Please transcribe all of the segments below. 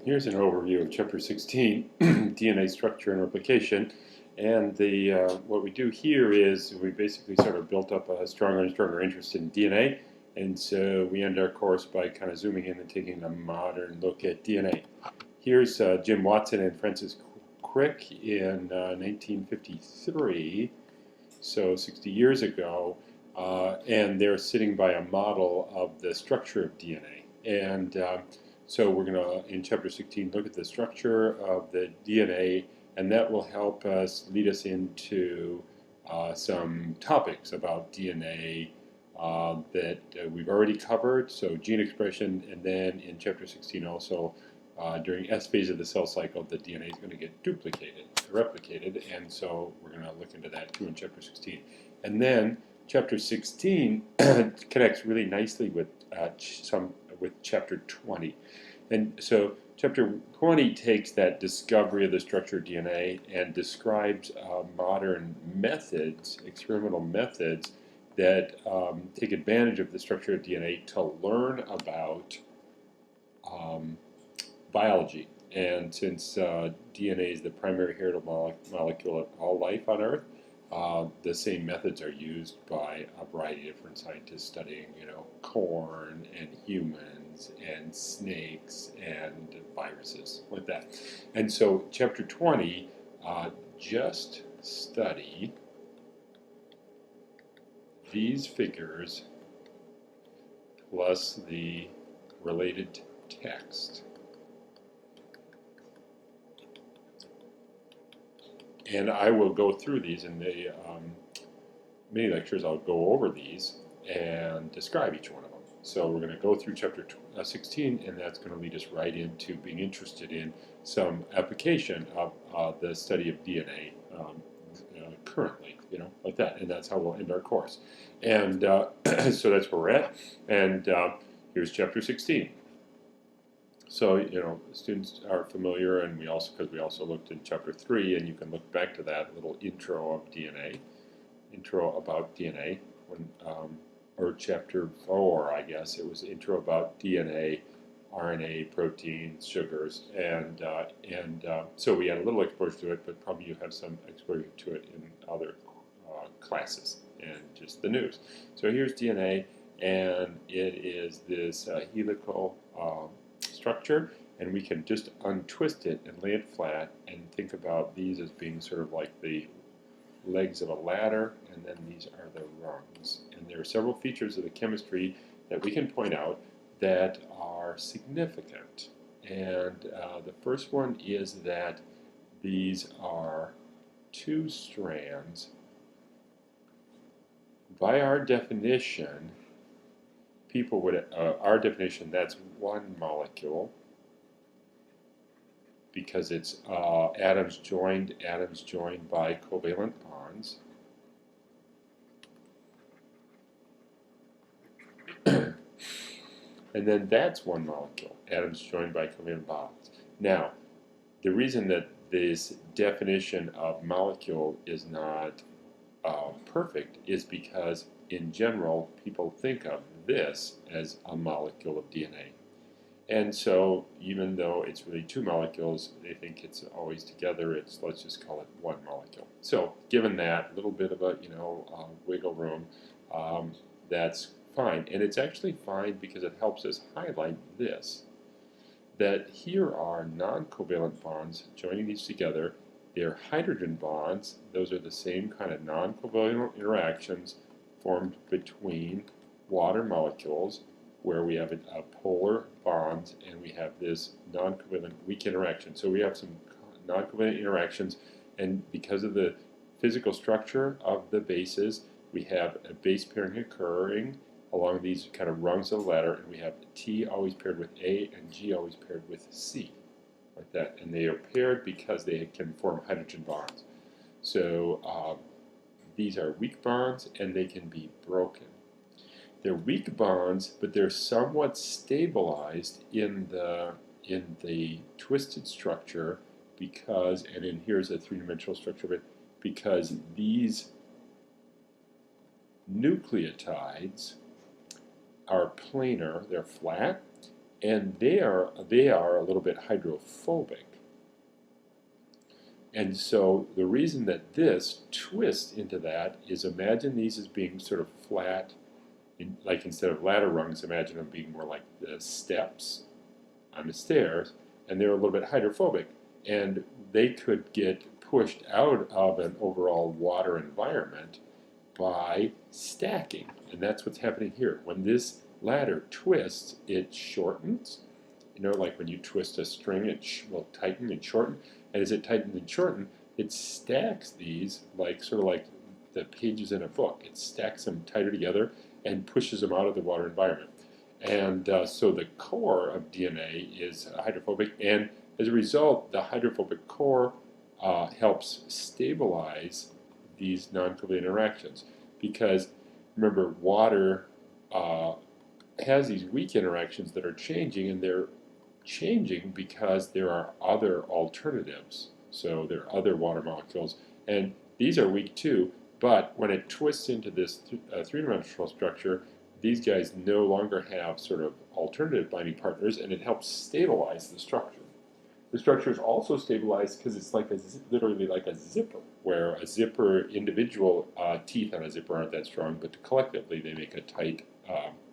Here's an overview of Chapter 16, DNA structure and replication. And what we do here is we basically sort of built up a stronger and stronger interest in DNA. And so we end our course by kind of zooming in and taking a modern look at DNA. Here's Jim Watson and Francis Crick in 1953, so 60 years ago. And they're sitting by a model of the structure of DNA. And so we're going to, in Chapter 16, look at the structure of the DNA, and that will help us lead us into some topics about DNA that we've already covered, so gene expression, and then in Chapter 16 also, during S phase of the cell cycle, the DNA is going to get replicated, and so we're going to look into that too in Chapter 16. And then Chapter 16 connects really nicely with Chapter 20. And so Chapter 20 takes that discovery of the structure of DNA and describes modern methods, experimental methods, that take advantage of the structure of DNA to learn about biology. And since DNA is the primary heritable molecule of all life on Earth, the same methods are used by a variety of different scientists studying, corn and humans and snakes and viruses, like that. And so Chapter 20 just study these figures plus the related text. And I will go through these in the mini lectures. I'll go over these and describe each one of them. So we're going to go through Chapter 16, and that's going to lead us right into being interested in some application of the study of DNA currently, like that. And that's how we'll end our course. And so that's where we're at. And here's Chapter 16. So, students are familiar, and because we also looked in Chapter 3, and you can look back to that little intro of DNA, intro about DNA, or Chapter 4, I guess, it was intro about DNA, RNA, proteins, sugars, and so we had a little exposure to it, but probably you have some exposure to it in other classes and just the news. So here's DNA, and it is this helical structure, and we can just untwist it and lay it flat and think about these as being sort of like the legs of a ladder, and then these are the rungs. And there are several features of the chemistry that we can point out that are significant. And the first one is that these are two strands. By our definition, our definition, that's one molecule, because it's atoms joined by covalent bonds. And then that's one molecule, atoms joined by covalent bonds. Now, the reason that this definition of molecule is not perfect is because, in general, people think of this as a molecule of DNA. And so, even though it's really two molecules, they think it's always together. Let's just call it one molecule. So, given that little bit of a wiggle room, that's fine. And it's actually fine because it helps us highlight this: that here are non-covalent bonds joining these together. They're hydrogen bonds. Those are the same kind of non-covalent interactions formed between water molecules, where we have a polar bond and we have this non-covalent weak interaction. So we have some non-covalent interactions, and because of the physical structure of the bases, we have a base pairing occurring along these kind of rungs of the ladder, and we have T always paired with A and G always paired with C, like that. And they are paired because they can form hydrogen bonds. So these are weak bonds, and they can be broken. They're weak bonds, but they're somewhat stabilized in the twisted structure because, here's a three-dimensional structure of it, because these nucleotides are planar, they're flat, and they are a little bit hydrophobic. And so the reason that this twists into that is, imagine these as being sort of flat, like instead of ladder rungs, imagine them being more like the steps on the stairs, and they're a little bit hydrophobic, and they could get pushed out of an overall water environment by stacking. And that's what's happening here. When this ladder twists, it shortens. You know, like when you twist a string, it will tighten and shorten. And as it tightens and shortens, it stacks these like sort of like the pages in a book. It stacks them tighter together and pushes them out of the water environment. And so the core of DNA is hydrophobic, and as a result, the hydrophobic core helps stabilize these non-covalent interactions. Because remember, water has these weak interactions that are changing, and they're changing because there are other alternatives. So there are other water molecules, and these are weak too, but when it twists into this three-dimensional structure, these guys no longer have sort of alternative binding partners, and it helps stabilize the structure. The structure is also stabilized because it's like literally like a zipper, where a zipper, individual teeth on a zipper aren't that strong, but collectively they make a tight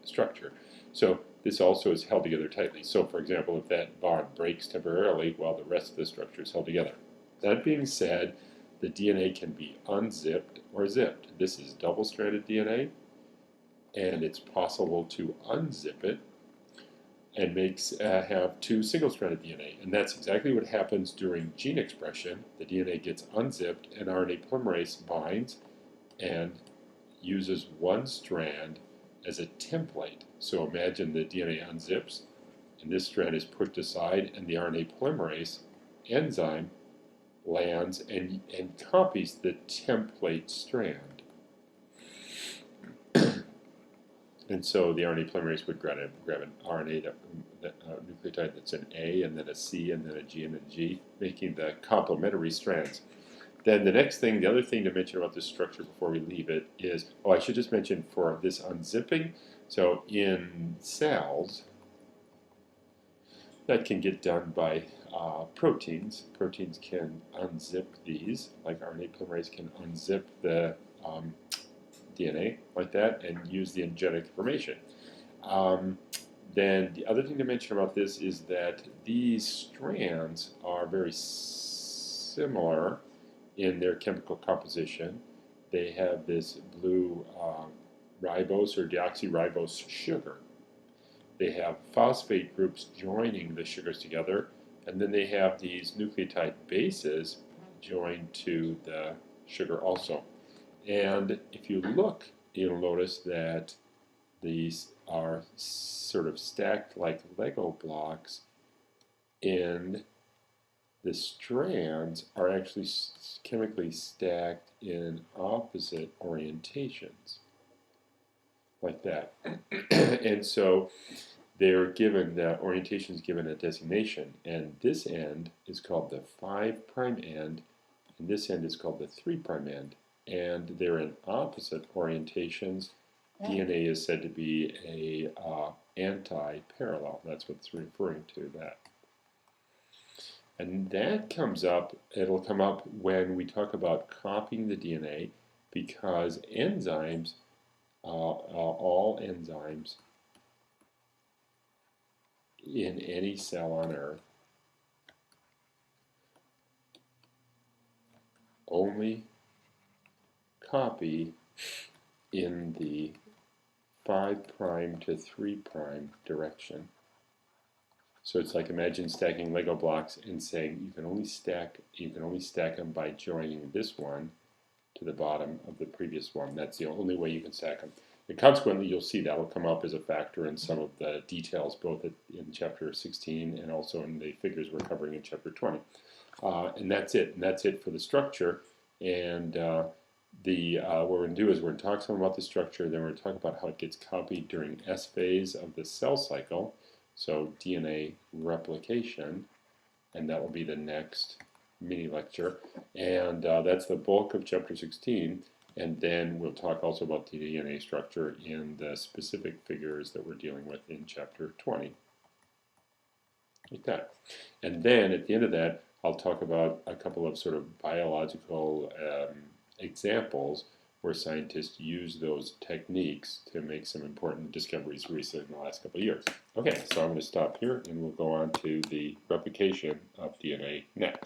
structure. So this also is held together tightly. So for example, if that bond breaks temporarily, well, the rest of the structure is held together. That being said, the DNA can be unzipped or zipped. This is double-stranded DNA, and it's possible to unzip it and have two single-stranded DNA. And that's exactly what happens during gene expression. The DNA gets unzipped, and RNA polymerase binds and uses one strand as a template. So imagine the DNA unzips, and this strand is pushed aside, and the RNA polymerase enzyme lands and copies the template strand. And so the RNA polymerase would grab an RNA nucleotide that's an A, and then a C, and then a G, and a G, making the complementary strands. Then the next thing, the other thing to mention about this structure before we leave it is, I should just mention for this unzipping, so in cells, that can get done by proteins. Proteins can unzip these, like RNA polymerase can unzip the DNA like that and use the genetic information. Then the other thing to mention about this is that these strands are very similar in their chemical composition. They have this blue ribose or deoxyribose sugar. They have phosphate groups joining the sugars together, and then they have these nucleotide bases joined to the sugar also. And if you look, you'll notice that these are sort of stacked like Lego blocks, and the strands are actually chemically stacked in opposite orientations, like that. And so they're given, the orientation is given a designation, and this end is called the 5' end, and this end is called the 3' end. And they're in opposite orientations. DNA is said to be a anti-parallel. That's what it's referring to, that. And that comes up, it'll come up when we talk about copying the DNA, because enzymes, all enzymes in any cell on Earth only copy in the 5' to 3' direction. So it's like, imagine stacking Lego blocks and saying you can only stack them by joining this one to the bottom of the previous one. That's the only way you can stack them. And consequently, you'll see that will come up as a factor in some of the details, both in chapter 16 and also in the figures we're covering in chapter 20. And that's it. And that's it for the structure. And what we're going to do is we're going to talk some about the structure, then we're going to talk about how it gets copied during S phase of the cell cycle, so DNA replication, and that will be the next mini lecture. And that's the bulk of chapter 16, and then we'll talk also about the DNA structure in the specific figures that we're dealing with in chapter 20. like that. And then at the end of that, I'll talk about a couple of sort of biological examples where scientists use those techniques to make some important discoveries recently in the last couple of years. Okay, so I'm going to stop here and we'll go on to the replication of DNA next.